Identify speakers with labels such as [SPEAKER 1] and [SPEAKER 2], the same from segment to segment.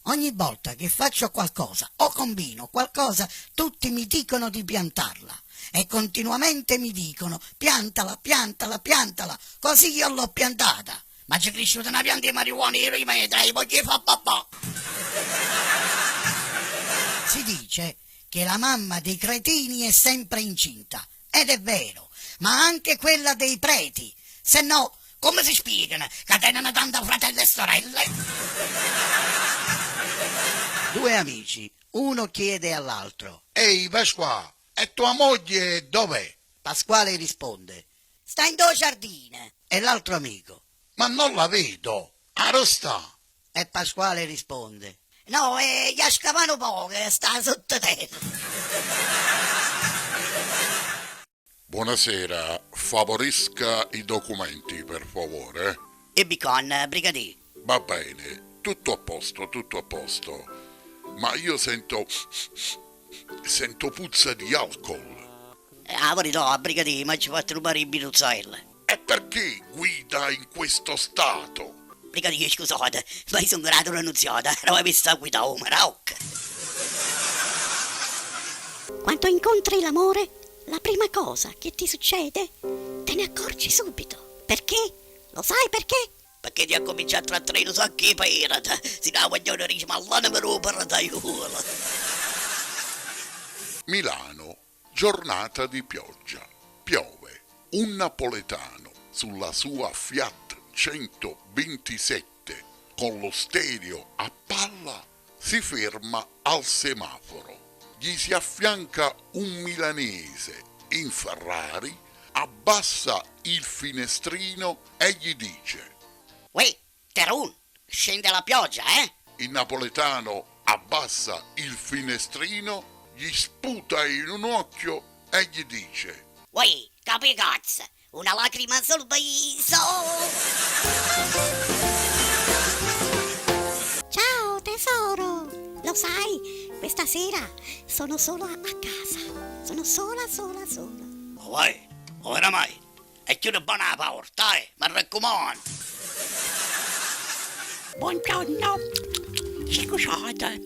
[SPEAKER 1] Ogni volta che faccio qualcosa o combino qualcosa, tutti mi dicono di piantarla. E continuamente mi dicono piantala, piantala, piantala, così io l'ho piantata. Ma c'è cresciuta una pianta di marijuana e rimeda e voglio fa babà. Si dice che la mamma dei cretini è sempre incinta, ed è vero, ma anche quella dei preti, se no come si spiegano che tenono tanta fratelli e sorelle? Due amici, uno chiede all'altro:
[SPEAKER 2] Ehi Pasqua, e tua moglie dov'è?
[SPEAKER 1] Pasquale risponde: sta in due giardine. E l'altro amico:
[SPEAKER 2] Ma non la vedo, arresta.
[SPEAKER 1] e Pasquale risponde: no, gli scavano poco, sta sottoterra.
[SPEAKER 3] Buonasera, favorisca i documenti, per favore.
[SPEAKER 1] E Bicon, brigadier.
[SPEAKER 3] Va bene, tutto a posto, tutto a posto. Ma io sento puzza di alcol.
[SPEAKER 1] La verità, brigadier, ma ci fa rubare i biruzzelle.
[SPEAKER 3] E perché guida in questo stato?
[SPEAKER 1] Brigadier, scusate, ma io sono grado annunziata, non avevo visto a guidare un Marocco.
[SPEAKER 4] Quando incontri l'amore, la prima cosa che ti succede, te ne accorgi subito. Perché? Lo sai perché?
[SPEAKER 1] Perché ti ha cominciato a trattenere un sacco di pirata, si dà vogliono rismallare per un parataiolo.
[SPEAKER 3] Milano, giornata di pioggia. Piove. Un napoletano sulla sua Fiat 127 con lo stereo a palla si ferma al semaforo. Gli si affianca un milanese in Ferrari, abbassa il finestrino e gli dice:
[SPEAKER 1] Uè, Terun, scende la pioggia, eh?
[SPEAKER 3] il napoletano abbassa il finestrino, gli sputa in un occhio e gli dice:
[SPEAKER 1] Uè, capi cazzo, una lacrima sul viso.
[SPEAKER 4] Ciao tesoro, lo sai, questa sera sono sola a casa. Sono sola.
[SPEAKER 1] Ma vai, oramai, è chiuso buona la porta, mi raccomando.
[SPEAKER 4] Buongiorno, scusate,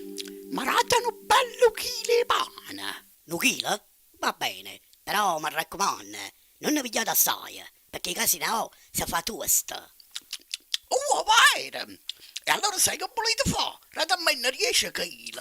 [SPEAKER 4] ma ratano bello chile pane.
[SPEAKER 1] Un chilo? Va bene, però mi raccomando, non ne pigliate assai, perché così no si fa toast.
[SPEAKER 2] Oh, vai! E allora sai che volete fare? Rata a me non riesce a chilo.